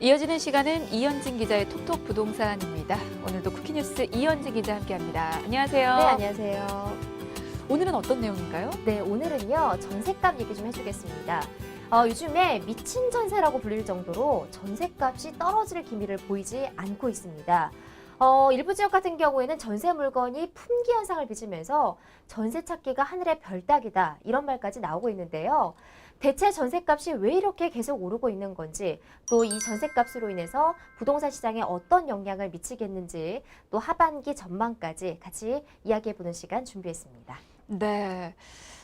이어지는 시간은 이현진 기자의 톡톡 부동산입니다. 오늘도 쿠키뉴스 이현진 기자 함께합니다. 안녕하세요. 네, 안녕하세요. 오늘은 어떤 내용인가요? 네, 오늘은요, 전셋값 얘기 좀 해주겠습니다. 요즘에 미친 전세라고 불릴 정도로 전셋값이 떨어질 기미를 보이지 않고 있습니다. 일부 지역 같은 경우에는 전세 물건이 품귀 현상을 빚으면서 전세 찾기가 하늘의 별 따기다 이런 말까지 나오고 있는데요. 대체 전셋값이 왜 이렇게 계속 오르고 있는 건지, 또 이 전셋값으로 인해서 부동산 시장에 어떤 영향을 미치겠는지, 또 하반기 전망까지 같이 이야기해보는 시간 준비했습니다. 네.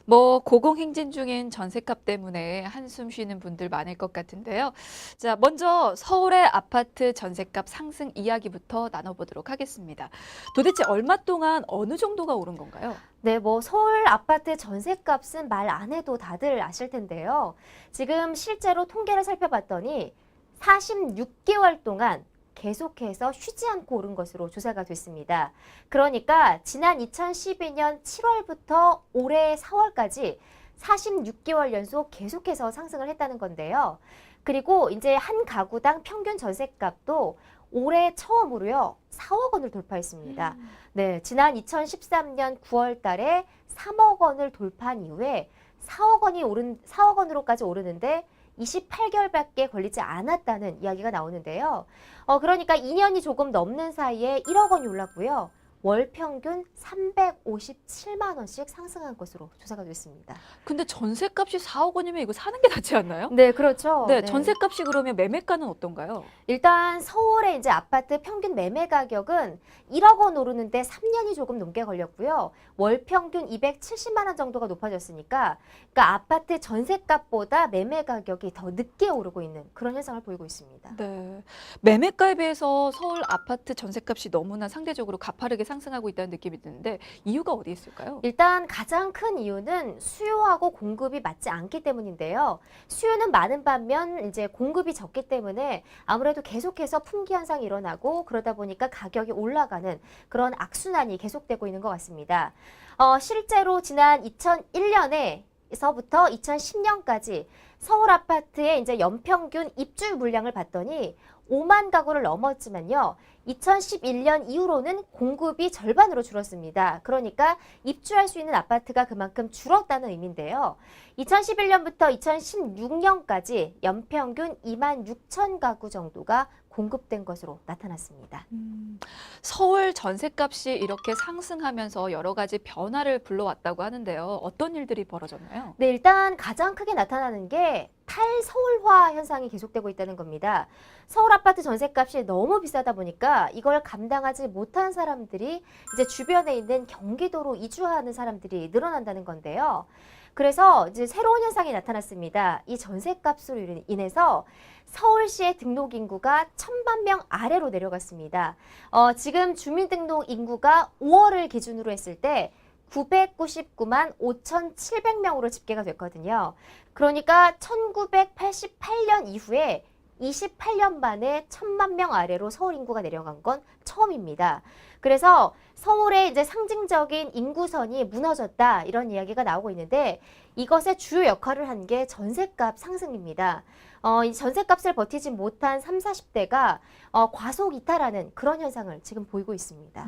고공행진 중인 전셋값 때문에 한숨 쉬는 분들 많을 것 같은데요. 자, 먼저 서울의 아파트 전셋값 상승 이야기부터 나눠보도록 하겠습니다. 도대체 얼마 동안 어느 정도가 오른 건가요? 네, 서울 아파트 전셋값은 말 안 해도 다들 아실 텐데요. 지금 실제로 통계를 살펴봤더니 46개월 동안 계속해서 쉬지 않고 오른 것으로 조사가 됐습니다. 그러니까 지난 2012년 7월부터 올해 4월까지 46개월 연속 계속해서 상승을 했다는 건데요. 그리고 이제 한 가구당 평균 전셋값도 올해 처음으로요, 4억 원을 돌파했습니다. 네, 지난 2013년 9월 달에 3억 원을 돌파한 이후에 4억 원으로까지 오르는데 28개월밖에 걸리지 않았다는 이야기가 나오는데요. 그러니까 2년이 조금 넘는 사이에 1억 원이 올랐고요. 월 평균 357만 원씩 상승한 것으로 조사가 됐습니다. 근데 전셋값이 4억 원이면 이거 사는 게 낫지 않나요? 네, 그렇죠. 네, 전셋값이 그러면 매매가는 어떤가요? 일단 서울의 이제 아파트 평균 매매 가격은 1억 원 오르는데 3년이 조금 넘게 걸렸고요. 월 평균 270만 원 정도가 높아졌으니까, 그러니까 아파트 전셋값보다 매매 가격이 더 늦게 오르고 있는 그런 현상을 보이고 있습니다. 네. 매매가에 비해서 서울 아파트 전셋값이 너무나 상대적으로 가파르게 상승하고 있다는 느낌이 드는데 이유가 어디 있을까요? 일단 가장 큰 이유는 수요하고 공급이 맞지 않기 때문인데요. 수요는 많은 반면 이제 공급이 적기 때문에 아무래도 계속해서 품귀 현상이 일어나고, 그러다 보니까 가격이 올라가는 그런 악순환이 계속되고 있는 것 같습니다. 실제로 지난 2001년에서부터 2010년까지 서울 아파트의 이제 연평균 입주 물량을 봤더니 5만 가구를 넘었지만요. 2011년 이후로는 공급이 절반으로 줄었습니다. 그러니까 입주할 수 있는 아파트가 그만큼 줄었다는 의미인데요. 2011년부터 2016년까지 연평균 2만 6천 가구 정도가 공급된 것으로 나타났습니다. 서울 전셋값이 이렇게 상승하면서 여러 가지 변화를 불러왔다고 하는데요. 어떤 일들이 벌어졌나요? 네, 일단 가장 크게 나타나는 게 탈서울화 현상이 계속되고 있다는 겁니다. 서울 아파트 전셋값이 너무 비싸다 보니까 이걸 감당하지 못한 사람들이 이제 주변에 있는 경기도로 이주하는 사람들이 늘어난다는 건데요. 그래서 이제 새로운 현상이 나타났습니다. 이 전셋값으로 인해서 서울시의 등록 인구가 1,000만 명 아래로 내려갔습니다. 지금 주민등록 인구가 5월을 기준으로 했을 때 999만 5,700명으로 집계가 됐거든요. 그러니까 1988년 이후에 28년 만에 1,000만 명 아래로 서울 인구가 내려간 건 처음입니다. 그래서 서울의 이제 상징적인 인구선이 무너졌다 이런 이야기가 나오고 있는데, 이것의 주요 역할을 한 게 전셋값 상승입니다. 이 전셋값을 버티지 못한 30, 40대가 과속 이탈하는 그런 현상을 지금 보이고 있습니다.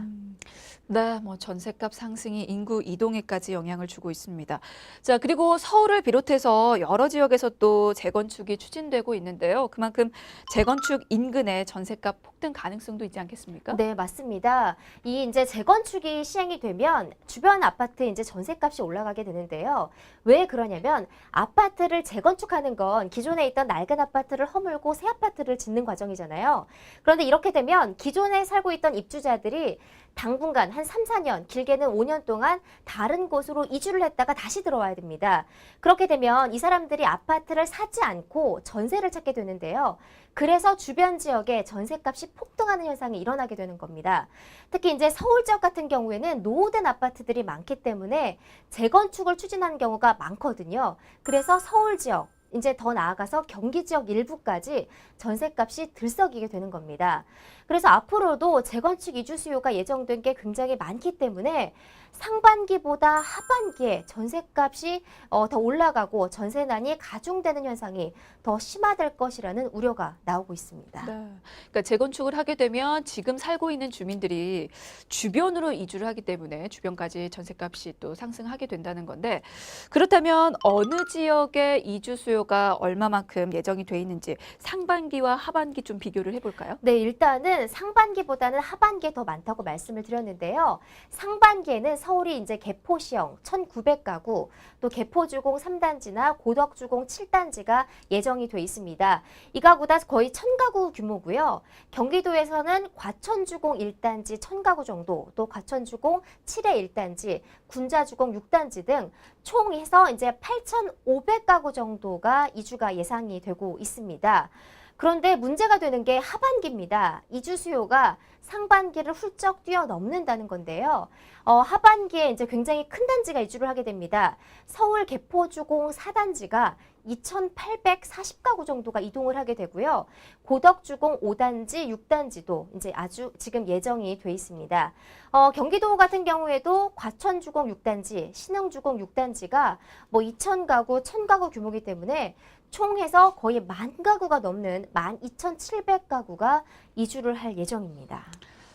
네, 전셋값 상승이 인구 이동에까지 영향을 주고 있습니다. 자, 그리고 서울을 비롯해서 여러 지역에서 또 재건축이 추진되고 있는데요. 그만큼 재건축 인근의 전셋값 폭등 가능성도 있지 않겠습니까? 네, 맞습니다. 이 이제 재건축이 시행이 되면 주변 아파트 이제 전셋값이 올라가게 되는데요. 왜 그러냐면 아파트를 재건축하는 건 기존에 있던 낡은 아파트를 허물고 새 아파트를 짓는 과정이잖아요. 그런데 이렇게 되면 기존에 살고 있던 입주자들이 당분간 한 3, 4년, 길게는 5년 동안 다른 곳으로 이주를 했다가 다시 들어와야 됩니다. 그렇게 되면 이 사람들이 아파트를 사지 않고 전세를 찾게 되는데요. 그래서 주변 지역에 전셋값이 폭등하는 현상이 일어나게 되는 겁니다. 특히 이제 서울 지역 같은 경우에는 노후된 아파트들이 많기 때문에 재건축을 추진하는 경우가 많거든요. 그래서 서울 지역, 이제 더 나아가서 경기 지역 일부까지 전셋값이 들썩이게 되는 겁니다. 그래서 앞으로도 재건축 이주 수요가 예정된 게 굉장히 많기 때문에 상반기보다 하반기에 전셋값이 더 올라가고 전세난이 가중되는 현상이 더 심화될 것이라는 우려가 나오고 있습니다. 네. 그러니까 재건축을 하게 되면 지금 살고 있는 주민들이 주변으로 이주를 하기 때문에 주변까지 전셋값이 또 상승하게 된다는 건데 그렇다면 어느 지역의 이주 수요가 얼마만큼 예정이 돼 있는지 상반기와 하반기 좀 비교를 해볼까요? 네, 일단은 상반기보다는 하반기에 더 많다고 말씀을 드렸는데요. 상반기에는 서울이 이제 개포시형 1,900가구, 또 개포주공 3단지나 고덕주공 7단지가 예정이 돼 있습니다. 이 가구 다 거의 1,000가구 규모고요. 경기도에서는 과천주공 1단지 1,000가구 정도, 또 과천주공 7의 1단지, 군자주공 6단지 등 총 해서 이제 8,500가구 정도가 이주가 예상이 되고 있습니다. 그런데 문제가 되는 게 하반기입니다. 이주 수요가 상반기를 훌쩍 뛰어넘는다는 건데요. 하반기에 이제 굉장히 큰 단지가 이주를 하게 됩니다. 서울 개포주공 4단지가 2,840가구 정도가 이동을 하게 되고요. 고덕주공 5단지, 6단지도 이제 아주 지금 예정이 돼 있습니다. 경기도 같은 경우에도 과천주공 6단지, 신흥주공 6단지가 뭐 2,000가구, 1,000가구 규모이기 때문에 총 해서 거의 10,000가구가 넘는 12,700가구가 이주를 할 예정입니다.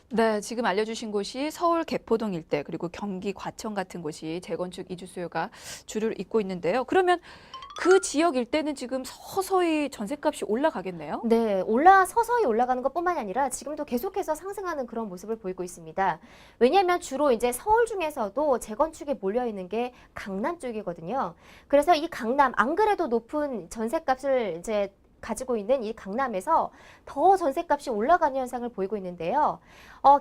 네, 지금 알려주신 곳이 서울 개포동 일대 그리고 경기 과천 같은 곳이 재건축 이주 수요가 주를 잇고 있는데요. 그러면 그 지역 일대는 지금 서서히 전셋값이 올라가겠네요. 네, 서서히 올라가는 것뿐만이 아니라 지금도 계속해서 상승하는 그런 모습을 보이고 있습니다. 왜냐하면 주로 이제 서울 중에서도 재건축에 몰려 있는 게 강남 쪽이거든요. 그래서 이 강남, 안 그래도 높은 전셋값을 이제 가지고 있는 이 강남에서 더 전셋값이 올라가는 현상을 보이고 있는데요.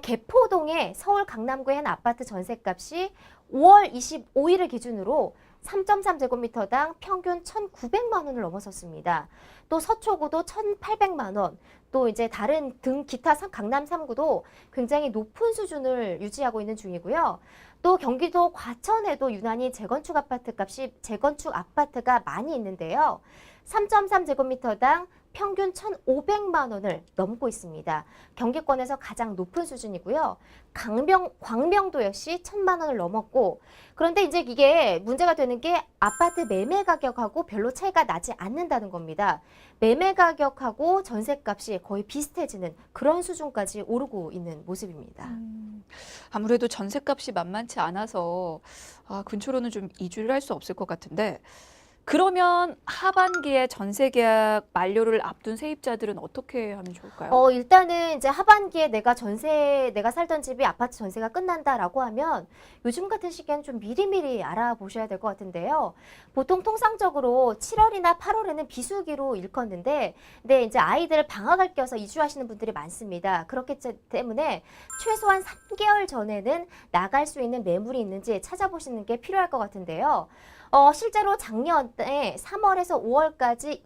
개포동의 서울 강남구의 한 아파트 전셋값이 5월 25일을 기준으로 3.3제곱미터당 평균 1,900만 원을 넘어섰습니다. 또 서초구도 1,800만 원, 또 이제 다른 기타 강남 3구도 굉장히 높은 수준을 유지하고 있는 중이고요. 또 경기도 과천에도 유난히 재건축 아파트가 많이 있는데요. 3.3제곱미터당 평균 1,500만 원을 넘고 있습니다. 경기권에서 가장 높은 수준이고요. 광명도 역시 1,000만 원을 넘었고, 그런데 이제 이게 문제가 되는 게 아파트 매매 가격하고 별로 차이가 나지 않는다는 겁니다. 매매 가격하고 전셋값이 거의 비슷해지는 그런 수준까지 오르고 있는 모습입니다. 아무래도 전셋값이 만만치 않아서 근처로는 좀 이주를 할 수 없을 것 같은데 그러면 하반기에 전세 계약 만료를 앞둔 세입자들은 어떻게 하면 좋을까요? 일단은 이제 하반기에 내가 살던 집이 아파트 전세가 끝난다라고 하면 요즘 같은 시기에는 좀 미리미리 알아보셔야 될 것 같은데요. 보통 통상적으로 7월이나 8월에는 비수기로 일컫는데, 근데 이제 아이들 방학을 껴서 이주하시는 분들이 많습니다. 그렇기 때문에 최소한 3개월 전에는 나갈 수 있는 매물이 있는지 찾아보시는 게 필요할 것 같은데요. 실제로 작년에 3월에서 5월까지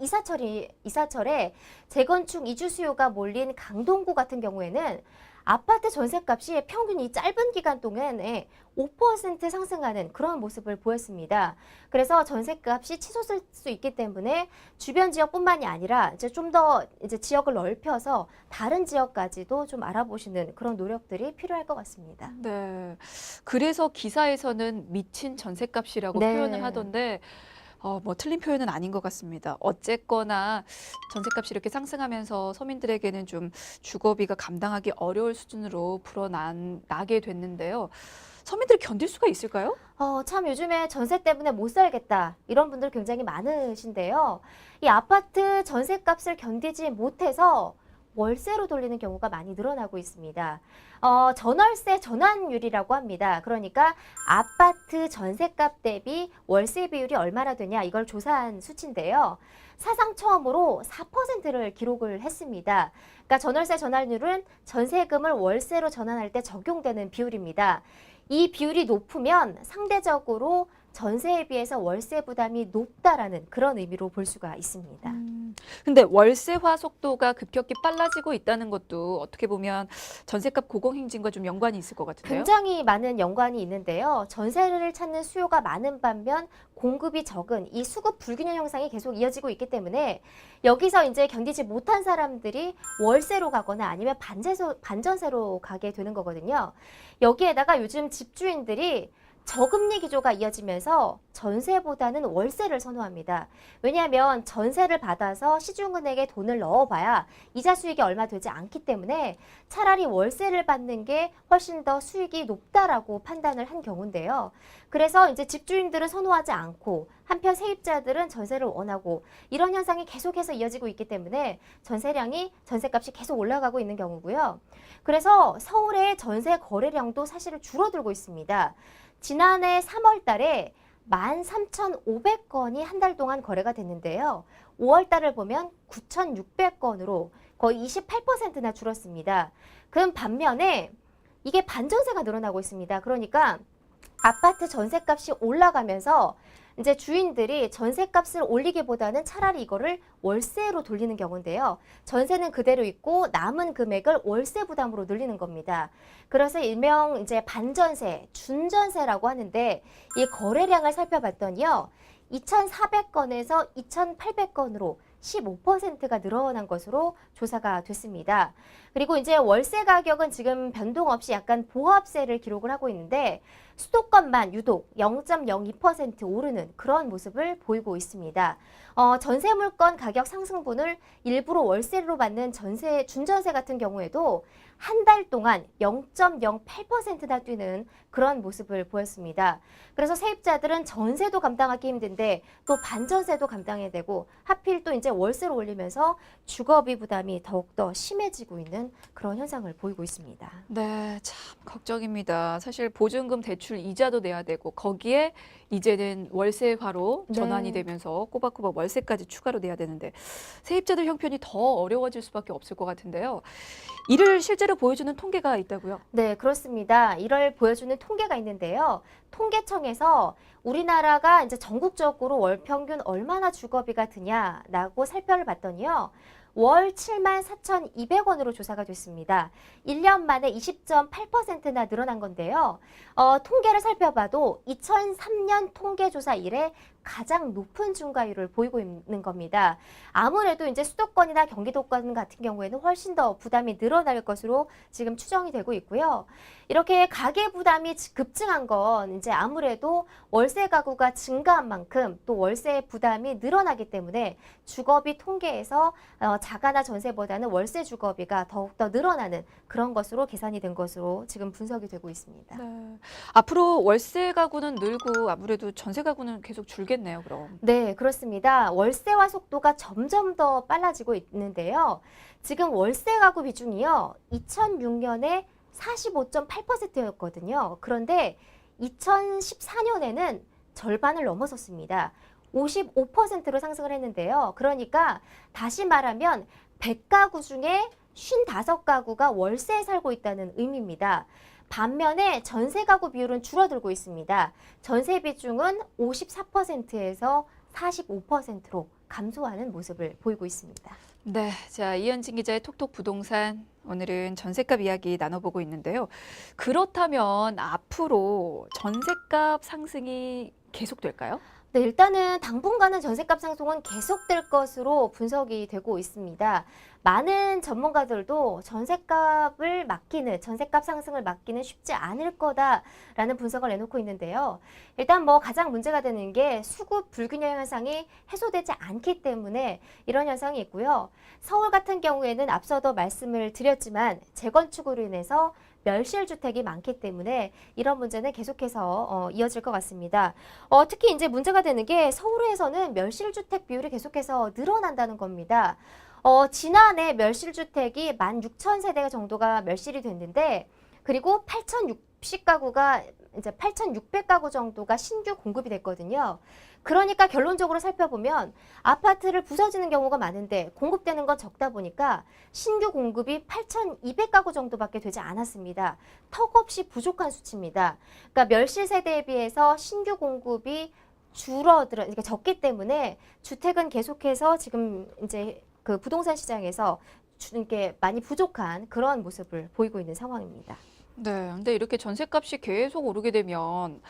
이사철에 재건축 이주 수요가 몰린 강동구 같은 경우에는 아파트 전셋값이 평균 이 짧은 기간 동안에 5% 상승하는 그런 모습을 보였습니다. 그래서 전셋값이 치솟을 수 있기 때문에 주변 지역뿐만이 아니라 이제 좀 더 이제 지역을 넓혀서 다른 지역까지도 좀 알아보시는 그런 노력들이 필요할 것 같습니다. 네. 그래서 기사에서는 미친 전셋값이라고 네. 표현을 하던데 뭐 틀린 표현은 아닌 것 같습니다. 어쨌거나 전셋값이 이렇게 상승하면서 서민들에게는 좀 주거비가 감당하기 어려울 수준으로 불어나게 됐는데요. 서민들이 견딜 수가 있을까요? 참 요즘에 전세 때문에 못 살겠다 이런 분들 굉장히 많으신데요. 이 아파트 전셋값을 견디지 못해서 월세로 돌리는 경우가 많이 늘어나고 있습니다. 전월세 전환율이라고 합니다. 그러니까 아파트 전셋값 대비 월세 비율이 얼마나 되냐 이걸 조사한 수치인데요. 사상 처음으로 4%를 기록을 했습니다. 그러니까 전월세 전환율은 전세금을 월세로 전환할 때 적용되는 비율입니다. 이 비율이 높으면 상대적으로 전세에 비해서 월세 부담이 높다라는 그런 의미로 볼 수가 있습니다. 근데 월세화 속도가 급격히 빨라지고 있다는 것도 어떻게 보면 전셋값 고공행진과 좀 연관이 있을 것 같은데요. 굉장히 많은 연관이 있는데요. 전세를 찾는 수요가 많은 반면 공급이 적은 이 수급 불균형 현상이 계속 이어지고 있기 때문에 여기서 이제 견디지 못한 사람들이 월세로 가거나 아니면 반전세로 가게 되는 거거든요. 여기에다가 요즘 집주인들이 저금리 기조가 이어지면서 전세보다는 월세를 선호합니다. 왜냐하면 전세를 받아서 시중은행에 돈을 넣어봐야 이자 수익이 얼마 되지 않기 때문에 차라리 월세를 받는 게 훨씬 더 수익이 높다라고 판단을 한 경우인데요. 그래서 이제 집주인들은 선호하지 않고 한편 세입자들은 전세를 원하고 이런 현상이 계속해서 이어지고 있기 때문에 전세값이 계속 올라가고 있는 경우고요. 그래서 서울의 전세 거래량도 사실은 줄어들고 있습니다. 지난해 3월 달에 13,500건이 한 달 동안 거래가 됐는데요. 5월 달을 보면 9,600건으로 거의 28%나 줄었습니다. 그 반면에 이게 반전세가 늘어나고 있습니다. 그러니까 아파트 전세값이 올라가면서 이제 주인들이 전세값을 올리기보다는 차라리 이거를 월세로 돌리는 경우인데요. 전세는 그대로 있고 남은 금액을 월세 부담으로 늘리는 겁니다. 그래서 일명 이제 반전세, 준전세라고 하는데 이 거래량을 살펴봤더니요. 2,400건에서 2,800건으로 15%가 늘어난 것으로 조사가 됐습니다. 그리고 이제 월세 가격은 지금 변동 없이 약간 보합세를 기록을 하고 있는데 수도권만 유독 0.02% 오르는 그런 모습을 보이고 있습니다. 전세 물건 가격 상승분을 일부러 월세로 받는 준전세 같은 경우에도 한 달 동안 0.08%나 뛰는 그런 모습을 보였습니다. 그래서 세입자들은 전세도 감당하기 힘든데 또 반전세도 감당해야 되고 하필 또 이제 월세로 올리면서 주거비 부담이 더욱더 심해지고 있는 그런 현상을 보이고 있습니다. 네, 참 걱정입니다. 사실 보증금 대출 이자도 내야 되고 거기에 이제는 월세화로 전환이 네. 되면서 꼬박꼬박 월세까지 추가로 내야 되는데 세입자들 형편이 더 어려워질 수밖에 없을 것 같은데요. 이를 실제로 보여주는 통계가 있다고요? 네, 그렇습니다. 이를 보여주는 통계가 있는데요. 통계청에서 우리나라가 이제 전국적으로 월 평균 얼마나 주거비가 드냐라고 살펴를 봤더니요. 월 74,200원으로 조사가 됐습니다. 1년 만에 20.8%나 늘어난 건데요. 통계를 살펴봐도 2003년 통계조사 이래 가장 높은 증가율을 보이고 있는 겁니다. 아무래도 이제 수도권이나 경기도권 같은 경우에는 훨씬 더 부담이 늘어날 것으로 지금 추정이 되고 있고요. 이렇게 가계 부담이 급증한 건 이제 아무래도 월세 가구가 증가한 만큼 또 월세 부담이 늘어나기 때문에 주거비 통계에서 자가나 전세보다는 월세 주거비가 더욱더 늘어나는 그런 것으로 계산이 된 것으로 지금 분석이 되고 있습니다. 네. 앞으로 월세 가구는 늘고 아무래도 전세 가구는 계속 줄겠네요, 그럼. 네, 그렇습니다. 월세화 속도가 점점 더 빨라지고 있는데요. 지금 월세 가구 비중이요. 2006년에 45.8%였거든요. 그런데 2014년에는 절반을 넘어섰습니다. 55%로 상승을 했는데요. 그러니까 다시 말하면 100가구 중에 55가구가 월세에 살고 있다는 의미입니다. 반면에 전세 가구 비율은 줄어들고 있습니다. 전세 비중은 54%에서 45%로 감소하는 모습을 보이고 있습니다. 네, 자 이현진 기자의 톡톡 부동산 오늘은 전셋값 이야기 나눠보고 있는데요. 그렇다면 앞으로 전셋값 상승이 계속될까요? 네, 일단은 당분간은 전셋값 상승은 계속될 것으로 분석이 되고 있습니다. 많은 전문가들도 전셋값 상승을 막기는 쉽지 않을 거다라는 분석을 내놓고 있는데요. 일단 뭐 가장 문제가 되는 게 수급 불균형 현상이 해소되지 않기 때문에 이런 현상이 있고요. 서울 같은 경우에는 앞서도 말씀을 드렸지만 재건축으로 인해서 멸실주택이 많기 때문에 이런 문제는 계속해서 이어질 것 같습니다. 특히 이제 문제가 되는 게 서울에서는 멸실주택 비율이 계속해서 늘어난다는 겁니다. 지난해 멸실주택이 16,000세대 정도가 멸실이 됐는데 그리고 가구가 이제 8,600가구 정도가 신규 공급이 됐거든요. 그러니까 결론적으로 살펴보면 아파트를 부서지는 경우가 많은데 공급되는 건 적다 보니까 신규 공급이 8,200가구 정도밖에 되지 않았습니다. 턱없이 부족한 수치입니다. 그러니까 멸실 세대에 비해서 신규 공급이 그러니까 적기 때문에 주택은 계속해서 지금 이제 그 부동산 시장에서 이렇게 많이 부족한 그런 모습을 보이고 있는 상황입니다. 네, 근데 이렇게 전셋값이 계속 오르게 되면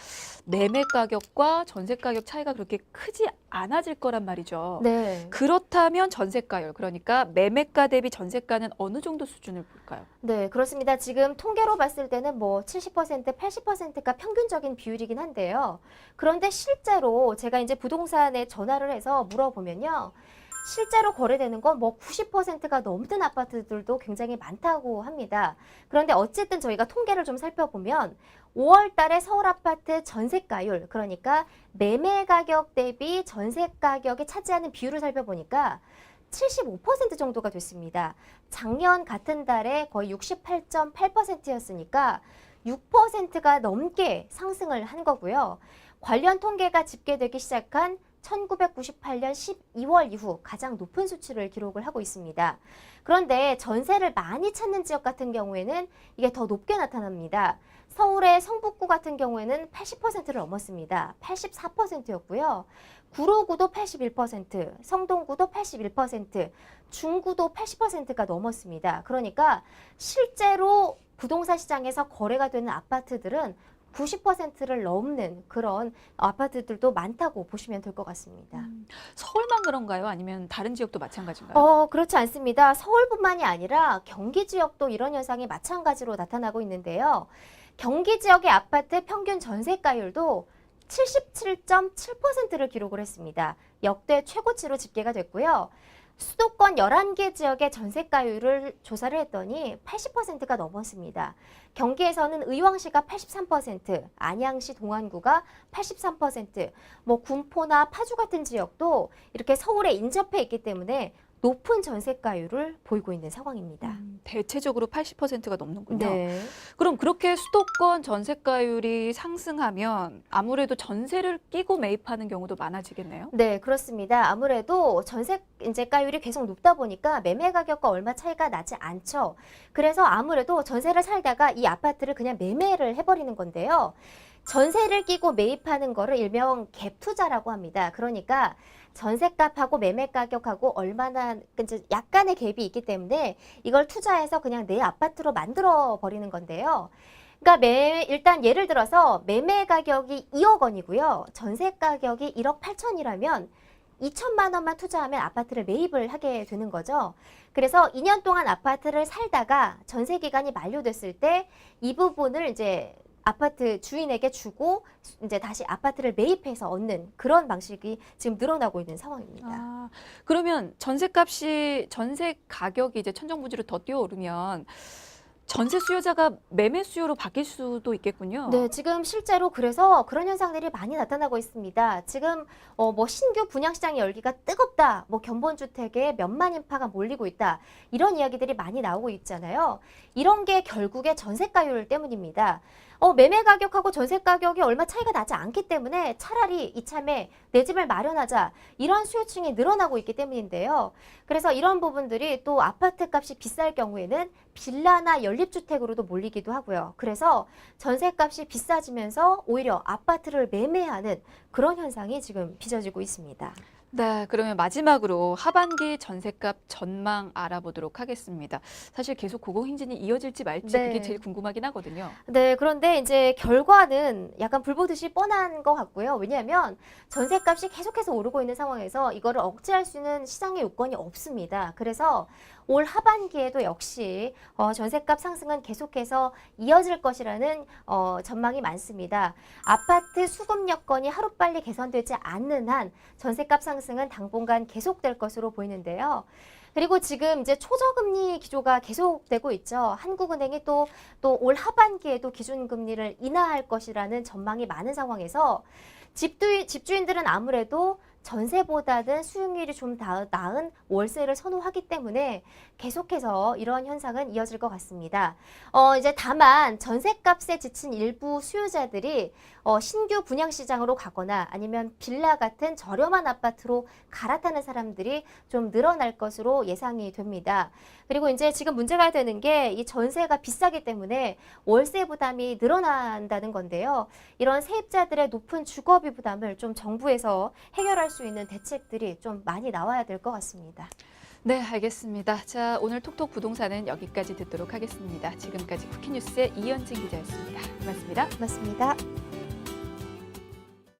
매매 가격과 전세 가격 차이가 그렇게 크지 않아질 거란 말이죠. 네. 그렇다면 전세가율, 그러니까 매매가 대비 전세가는 어느 정도 수준을 볼까요? 네, 그렇습니다. 지금 통계로 봤을 때는 뭐 70%, 80%가 평균적인 비율이긴 한데요. 그런데 실제로 제가 이제 부동산에 전화를 해서 물어보면요. 실제로 거래되는 건 뭐 90%가 넘는 아파트들도 굉장히 많다고 합니다. 그런데 어쨌든 저희가 통계를 좀 살펴보면 5월 달에 서울 아파트 전세가율, 그러니까 매매 가격 대비 전세 가격이 차지하는 비율을 살펴보니까 75% 정도가 됐습니다. 작년 같은 달에 거의 68.8%였으니까 6%가 넘게 상승을 한 거고요. 관련 통계가 집계되기 시작한 1998년 12월 이후 가장 높은 수치를 기록을 하고 있습니다. 그런데 전세를 많이 찾는 지역 같은 경우에는 이게 더 높게 나타납니다. 서울의 성북구 같은 경우에는 80%를 넘었습니다. 84%였고요. 구로구도 81%, 성동구도 81%, 중구도 80%가 넘었습니다. 그러니까 실제로 부동산 시장에서 거래가 되는 아파트들은 90%를 넘는 그런 아파트들도 많다고 보시면 될 것 같습니다. 서울만 그런가요? 아니면 다른 지역도 마찬가지인가요? 그렇지 않습니다. 서울뿐만이 아니라 경기 지역도 이런 현상이 마찬가지로 나타나고 있는데요. 경기 지역의 아파트 평균 전세가율도 77.7%를 기록을 했습니다. 역대 최고치로 집계가 됐고요. 수도권 11개 지역의 전세가율을 조사를 했더니 80%가 넘었습니다. 경기에서는 의왕시가 83%, 안양시 동안구가 83%, 뭐 군포나 파주 같은 지역도 이렇게 서울에 인접해 있기 때문에 높은 전세가율을 보이고 있는 상황입니다. 대체적으로 80%가 넘는군요. 네. 그럼 그렇게 수도권 전세가율이 상승하면 아무래도 전세를 끼고 매입하는 경우도 많아지겠네요. 네, 그렇습니다. 아무래도 전세가율이 계속 높다 보니까 매매 가격과 얼마 차이가 나지 않죠. 그래서 아무래도 전세를 살다가 이 아파트를 그냥 매매를 해버리는 건데요. 전세를 끼고 매입하는 거를 일명 갭 투자라고 합니다. 그러니까 전세값하고 매매 가격하고 얼마나 이제 약간의 갭이 있기 때문에 이걸 투자해서 그냥 내 아파트로 만들어 버리는 건데요. 그러니까 일단 예를 들어서 매매 가격이 2억 원이고요. 전세 가격이 1억 8천이라면 2천만 원만 투자하면 아파트를 매입을 하게 되는 거죠. 그래서 2년 동안 아파트를 살다가 전세 기간이 만료됐을 때 이 부분을 이제 아파트 주인에게 주고 이제 다시 아파트를 매입해서 얻는 그런 방식이 지금 늘어나고 있는 상황입니다. 그러면 전세 가격이 이제 천정부지로 더 뛰어오르면 전세 수요자가 매매 수요로 바뀔 수도 있겠군요. 네, 지금 실제로 그래서 그런 현상들이 많이 나타나고 있습니다. 지금 뭐 신규 분양시장의 열기가 뜨겁다, 뭐 견본주택에 몇만 인파가 몰리고 있다, 이런 이야기들이 많이 나오고 있잖아요. 이런 게 결국에 전세가율 때문입니다. 매매 가격하고 전세 가격이 얼마 차이가 나지 않기 때문에 차라리 이참에 내 집을 마련하자, 이런 수요층이 늘어나고 있기 때문인데요. 그래서 이런 부분들이 또 아파트 값이 비쌀 경우에는 빌라나 연립주택으로도 몰리기도 하고요. 그래서 전세 값이 비싸지면서 오히려 아파트를 매매하는 그런 현상이 지금 빚어지고 있습니다. 네, 그러면 마지막으로 하반기 전셋값 전망 알아보도록 하겠습니다. 사실 계속 고공행진이 이어질지 말지 네. 그게 제일 궁금하긴 하거든요. 네, 그런데 이제 결과는 약간 불보듯이 뻔한 것 같고요. 왜냐하면 전세값이 계속해서 오르고 있는 상황에서 이거를 억제할 수 있는 시장의 요건이 없습니다. 그래서 올 하반기에도 역시 전세값 상승은 계속해서 이어질 것이라는 전망이 많습니다. 아파트 수급 여건이 하루빨리 개선되지 않는 한 전세값 상승은 당분간 계속될 것으로 보이는데요. 그리고 지금 이제 초저금리 기조가 계속되고 있죠. 한국은행이 또 올 하반기에도 기준금리를 인하할 것이라는 전망이 많은 상황에서 집주인들은 아무래도 전세보다는 수익률이 좀 나은 월세를 선호하기 때문에 계속해서 이런 현상은 이어질 것 같습니다. 이제 다만 전세값에 지친 일부 수요자들이 신규 분양 시장으로 가거나 아니면 빌라 같은 저렴한 아파트로 갈아타는 사람들이 좀 늘어날 것으로 예상이 됩니다. 그리고 이제 지금 문제가 되는 게 이 전세가 비싸기 때문에 월세 부담이 늘어난다는 건데요. 이런 세입자들의 높은 주거비 부담을 좀 정부에서 해결할 수 있는 대책들이 좀 많이 나와야 될 것 같습니다. 네, 알겠습니다. 자, 오늘 톡톡 부동산은 여기까지 듣도록 하겠습니다. 지금까지 쿠키뉴스의 이현진 기자였습니다. 고맙습니다. 맞습니다.